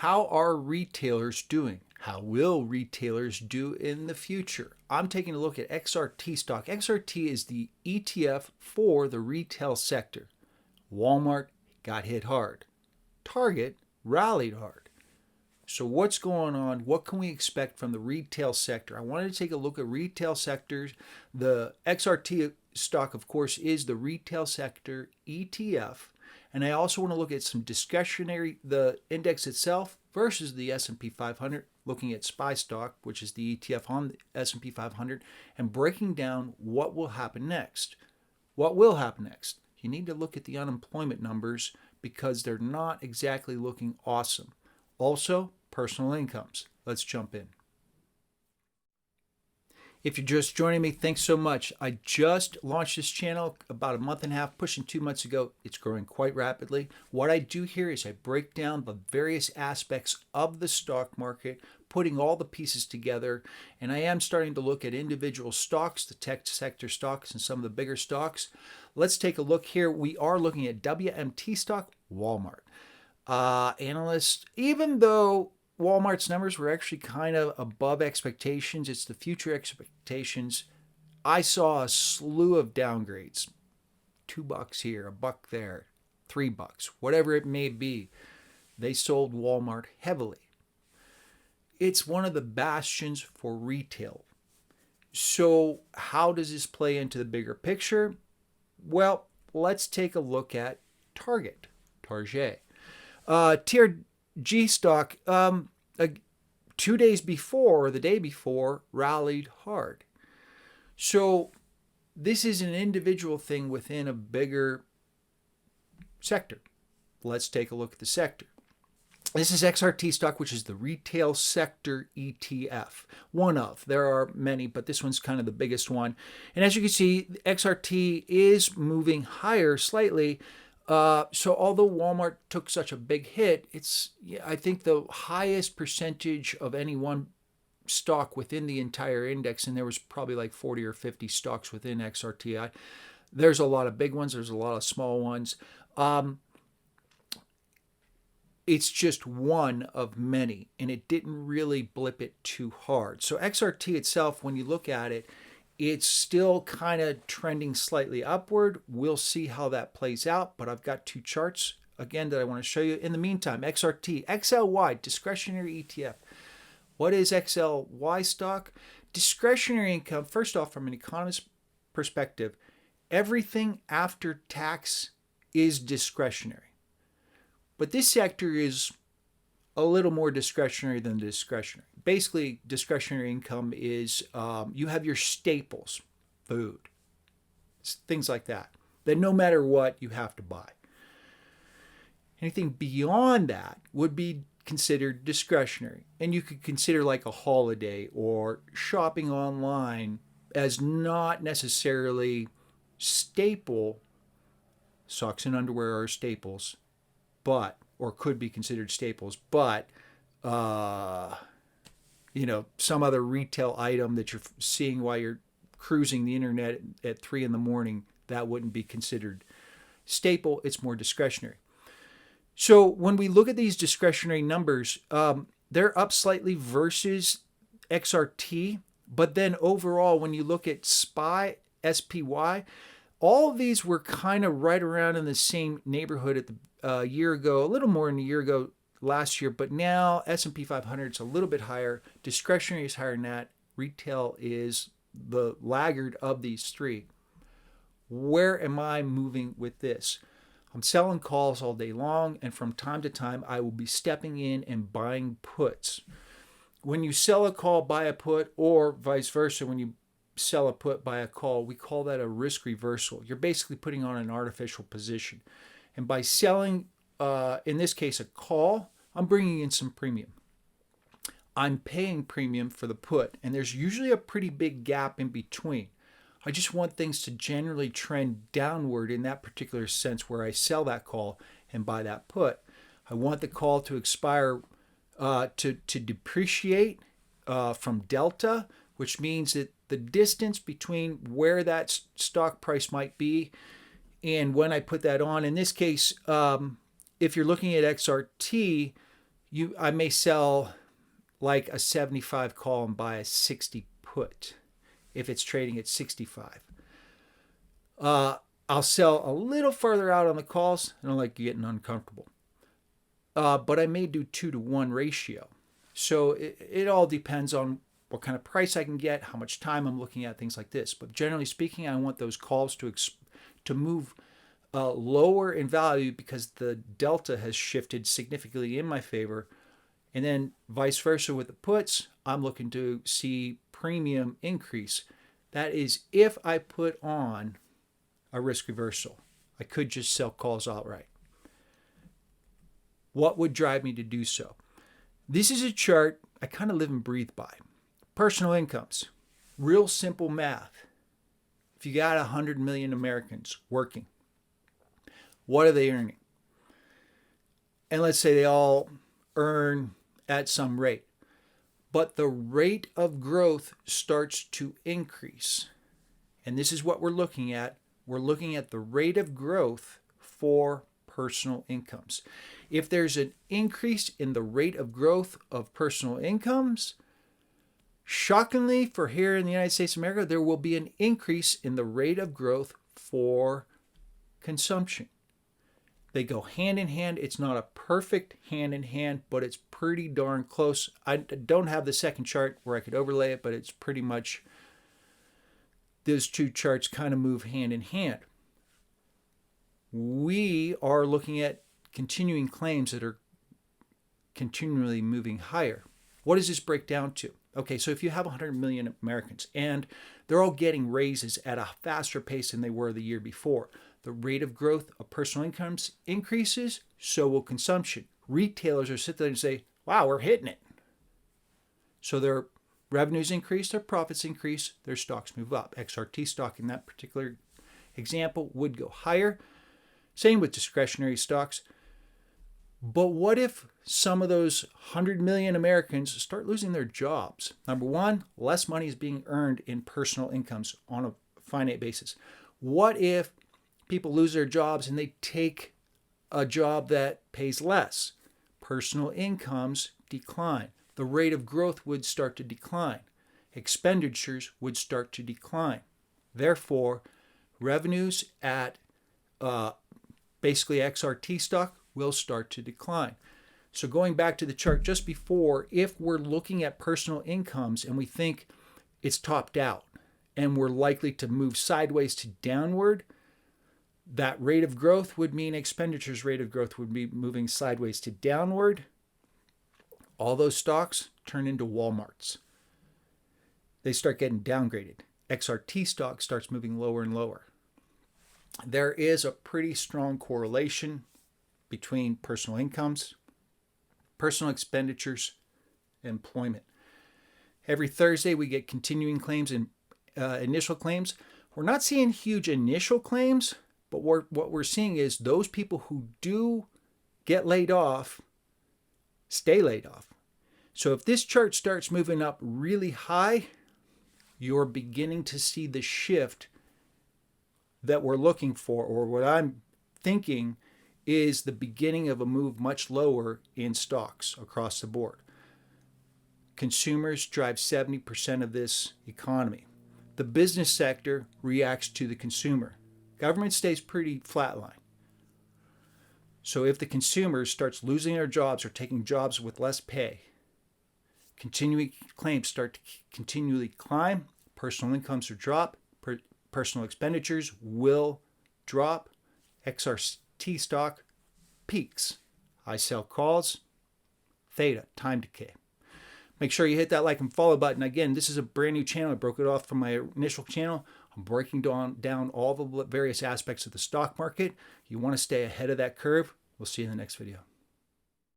How are retailers doing? How will retailers do in the future? I'm taking a look at XRT stock. XRT is the ETF for the retail sector. Walmart got hit hard. Target rallied hard. So what's going on? What can we expect from the retail sector? I wanted to take a look at retail sectors. The XRT stock, of course, is the retail sector ETF. And I also want to look at some discretionary, the index itself versus the S&P 500, looking at SPY stock, which is the ETF on the S&P 500, and breaking down what will happen next. What will happen next? You need to look at the unemployment numbers because they're not exactly looking awesome. Also, personal incomes. Let's jump in. If you're just joining me, thanks so much. I just launched this channel about a month and a half, pushing 2 months ago. It's growing quite rapidly. What I do here is I break down the various aspects of the stock market, putting all the pieces together, and I am starting to look at individual stocks, the tech sector stocks, and some of the bigger stocks. Let's take a look here. We are looking at WMT stock, Walmart. Analysts, even though Walmart's numbers were actually kind of above expectations, it's the future expectations. I saw a slew of downgrades. $2 here, $1 there, $3, whatever it may be. They sold Walmart heavily. It's one of the bastions for retail. So how does this play into the bigger picture? Well, let's take a look at Target. TRG stock, 2 days before or the day before, rallied hard. So this is an individual thing within a bigger sector. Let's take a look at the sector. This is XRT stock, which is the retail sector ETF. One of. There are many, but this one's kind of the biggest one. And as you can see, XRT is moving higher slightly. So although Walmart took such a big hit, it's, I think, the highest percentage of any one stock within the entire index, and there was probably like 40 or 50 stocks within XRTI. There's a lot of big ones. There's a lot of small ones. It's just one of many, and it didn't really blip it too hard. So XRT itself, when you look at it, it's still kind of trending slightly upward. We'll see how that plays out, but I've got two charts, again, that I want to show you. In the meantime, XRT, XLY, discretionary ETF. What is XLY stock? Discretionary income, first off, from an economist perspective, everything after tax is discretionary. But this sector is a little more discretionary than discretionary. Basically, discretionary income is you have your staples, food, things like that no matter what, you have to buy. Anything beyond that would be considered discretionary. And you could consider like a holiday or shopping online as not necessarily staple. Socks and underwear are staples, but, or could be considered staples, but some other retail item that you're seeing while you're cruising the internet at 3 a.m, that wouldn't be considered staple. It's more discretionary. So when we look at these discretionary numbers, they're up slightly versus XRT, but then overall, when you look at SPY, SPY, all of these were kind of right around in the same neighborhood at the year ago, a little more than a year ago last year, but now S&P 500 is a little bit higher. Discretionary is higher than that. Retail is the laggard of these three. Where am I moving with this? I'm selling calls all day long, and from time to time, I will be stepping in and buying puts. When you sell a call, buy a put, or vice versa, when you sell a put, buy a call, we call that a risk reversal. You're basically putting on an artificial position. And by selling, in this case, a call, I'm bringing in some premium. I'm paying premium for the put, and there's usually a pretty big gap in between. I just want things to generally trend downward in that particular sense where I sell that call and buy that put. I want the call to expire, to depreciate from delta, which means that the distance between where that stock price might be and when I put that on. In this case, if you're looking at XRT, I may sell like a 75 call and buy a 60 put if it's trading at 65. I'll sell a little further out on the calls. I don't like getting uncomfortable. But I may do 2-to-1 ratio. So it all depends on what kind of price I can get, how much time I'm looking at, things like this. But generally speaking, I want those calls to move lower in value because the delta has shifted significantly in my favor. And then vice versa with the puts, I'm looking to see premium increase. That is if I put on a risk reversal. I could just sell calls outright. What would drive me to do so? This is a chart I kind of live and breathe by. Personal incomes. Real simple math. If you got 100 million Americans working, what are they earning? And let's say they all earn at some rate. But the rate of growth starts to increase. And this is what we're looking at. We're looking at the rate of growth for personal incomes. If there's an increase in the rate of growth of personal incomes, shockingly for here in the United States of America, there will be an increase in the rate of growth for consumption. They go hand in hand. It's not a perfect hand in hand, but it's pretty darn close. I don't have the second chart where I could overlay it, but it's pretty much those two charts kind of move hand in hand. We are looking at continuing claims that are continually moving higher. What does this break down to? Okay, so if you have 100 million Americans and they're all getting raises at a faster pace than they were the year before, the rate of growth of personal incomes increases, so will consumption. Retailers are sitting there and say, wow, we're hitting it. So their revenues increase, their profits increase, their stocks move up. XRT stock in that particular example would go higher. Same with discretionary stocks. But what if some of those 100 million Americans start losing their jobs? Number one, less money is being earned in personal incomes on a finite basis. What if people lose their jobs and they take a job that pays less? Personal incomes decline. The rate of growth would start to decline. Expenditures would start to decline. Therefore, revenues at basically XRT stock will start to decline. So going back to the chart just before, if we're looking at personal incomes and we think it's topped out and we're likely to move sideways to downward, that rate of growth would mean expenditures rate of growth would be moving sideways to downward. All those stocks turn into Walmarts. They start getting downgraded. XRT stock starts moving lower and lower. There is a pretty strong correlation between personal incomes, personal expenditures, and employment. Every Thursday we get continuing claims and initial claims. We're not seeing huge initial claims, but what we're seeing is those people who do get laid off stay laid off. So if this chart starts moving up really high, you're beginning to see the shift that we're looking for, or what I'm thinking is the beginning of a move much lower in stocks across the board. Consumers drive 70% of this economy. The business sector reacts to the consumer. Government stays pretty flatline. So if the consumer starts losing their jobs or taking jobs with less pay, continuing claims start to continually climb, personal incomes will drop, personal expenditures will drop, XRT stock peaks. I sell calls, theta, time decay. Make sure you hit that like and follow button. Again, this is a brand new channel. I broke it off from my initial channel. I'm breaking down all the various aspects of the stock market. You want to stay ahead of that curve. We'll see you in the next video.